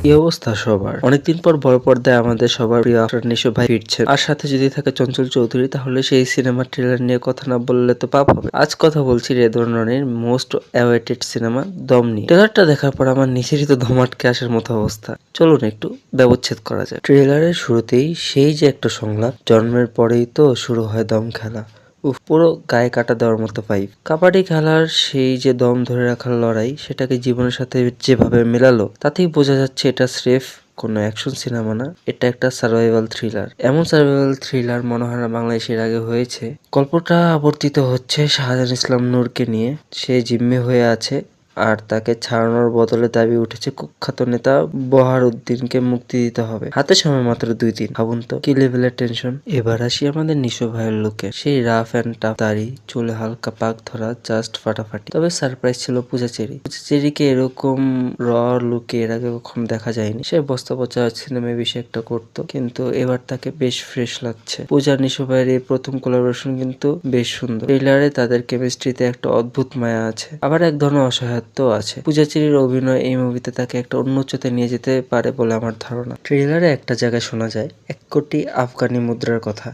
এই অবস্থা সবার। অনেকদিন পর বড় পর্দায় আমাদের সবার প্রিয় আফরান নিশো ভাই ফিরছেন, আর সাথে যদি থাকে চঞ্চল চৌধুরী, তাহলে সেই সিনেমার ট্রেলার নিয়ে কথা না বললে তো পাপ হবে। আজ কথা বলছি রেদওয়ান রনির মোস্ট অ্যাওয়েটেড সিনেমা দম নিয়ে। ট্রেলারটা দেখার পর আমার নিজেরই তো দম আটকে আসার মতো অবস্থা। চলুন একটু ব্যবচ্ছেদ করা যায়। ট্রেলারের শুরুতেই সেই যে একটা সংলাপ, জন্মের পরেই তো শুরু হয় দম খেলা। পুরো গায়ে কাটা দেওয়ার মতো ভাইব। কাবাডি খেলার সেই যে দম ধরে রাখার লড়াই, সেটাকে জীবনের সাথে যেভাবে মেলালো, তাতেই বোঝা যাচ্ছে এটা স্রেফ কোনো অ্যাকশন সিনেমা না, এটা একটা সার্ভাইভাল থ্রিলার। এমন সার্ভাইভাল থ্রিলার মনে হয় না বাংলাদেশের আগে হয়েছে। গল্পটা আবর্তিত হচ্ছে শাহজাহান ইসলাম নূরকে নিয়ে। সে জিম্মি হয়ে আছে, আর তাকে ছাড়ানোর বদলে দাবি উঠেছে কুখ্যাত নেতা বহার উদ্দিনকে মুক্তি দিতে হবে। হাতে সময় মাত্র 2 দিন। ভাবুন তো কি লেভেলের টেনশন। এবার আসি আমাদের নিশো ভাইয়ের লুকে। সেই রাফ অ্যান্ড টাফ দাড়ি, চুলে হালকা পাক ধরা, জাস্ট ফাটাফাটি। তবে সারপ্রাইজ ছিল পূজা চেরি। পূজা চেরিকে এরকম র লুকে এর আগে কখনো দেখা যায়নি। সে বস্তা পচা সিনেমায় বেশি একটা করতো, কিন্তু এবার তাকে বেশ ফ্রেশ লাগছে। পূজা নিশো ভাইয়ের এই প্রথম কোলাবোরেশন কিন্তু বেশ সুন্দর। ট্রেলারে তাদের কেমিস্ট্রিতে একটা অদ্ভুত মায়া আছে, আবার এক ধরনের অসহায়ত্ব আছে। পূজা চেরির অভিনয় এই মুভিতে তাকে একটা অন্য উচ্চতে নিয়ে যেতে পারে বলে আমার ধারণা। ট্রেলারে একটা জায়গায় শোনা যায় 1 কোটি আফগানি মুদ্রার কথা।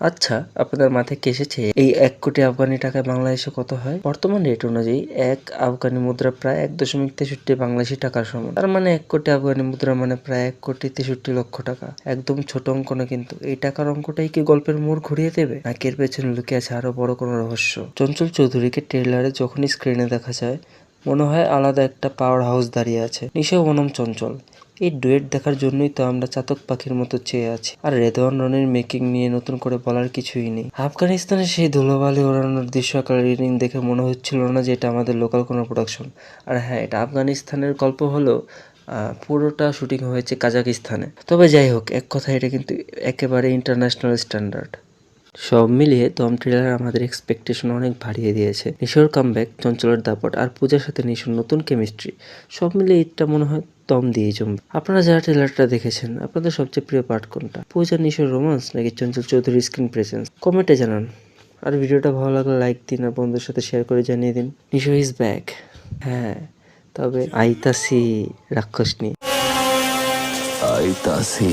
আচ্ছা, আপনাদের মাথায় কে এসেছে এই 1 কোটি আফগানি টাকায় বাংলাদেশে কত হয়? বর্তমান রেট অনুযায়ী এক আফগানি মুদ্রা প্রায় 1.63 বাংলাদেশি টাকার সমান। তার মানে 1 কোটি আফগানি মুদ্রা মানে প্রায় 1,63,00,000 টাকা। একদম ছোট অঙ্ক না কিন্তু। এই টাকার অঙ্কটাই কি গল্পের মোড় ঘুরিয়ে দেবে, নাকি এর পেছনে লুকিয়ে আছে আরো বড় কোনো রহস্য? চঞ্চল চৌধুরীকে ট্রেলারে যখনই স্ক্রিনে দেখা যায়, মনে হয় আলাদা একটা পাওয়ার হাউস দাঁড়িয়ে আছে। নিশো বনাম চঞ্চল, এই ডুয়েট দেখার জন্যই তো আমরা চাতক পাখির মতো চেয়ে আছি। আর রেদওয়ান রনির মেকিং নিয়ে নতুন করে বলার কিছুই নেই। আফগানিস্তানের সেই ধুলোবালি ওড়ানোর দৃশ্যকার রিডিং দেখে মনে হচ্ছিল না যে এটা আমাদের লোকাল কোনো প্রোডাকশন। আর হ্যাঁ, এটা আফগানিস্তানের গল্প হলেও পুরোটা শুটিং হয়েছে কাজাকিস্তানে। তবে যাই হোক, এক কথা এটা কিন্তু একেবারে ইন্টারন্যাশনাল স্ট্যান্ডার্ড। সব মিলিয়ে দম ট্রেলার আমাদের এক্সপেকটেশন অনেক বাড়িয়ে দিয়েছে। নিশোর কামব্যাক, চঞ্চলের দাপট, আর পূজার সাথে নিশোর নতুন কেমিস্ট্রি, সব মিলিয়ে এটা মনে হয় দম দিয়ে জমবে। আপনারা যারা ট্রেলারটা দেখেছেন, আপনাদের সবচেয়ে প্রিয় পার্ট কোনটা? পূজা নিশোর রোমান্স নাকি চঞ্চল চৌধুরীর স্ক্রিন প্রেজেন্স? কমেন্টে জানান। আর ভিডিওটা ভালো লাগলে লাইক দিন, আর বন্ধুদের সাথে শেয়ার করে জানিয়ে দিন নিশো ইজ ব্যাক। হ্যাঁ, তবে আইতাসি রাক্ষস নিয়ে। আইতাছি।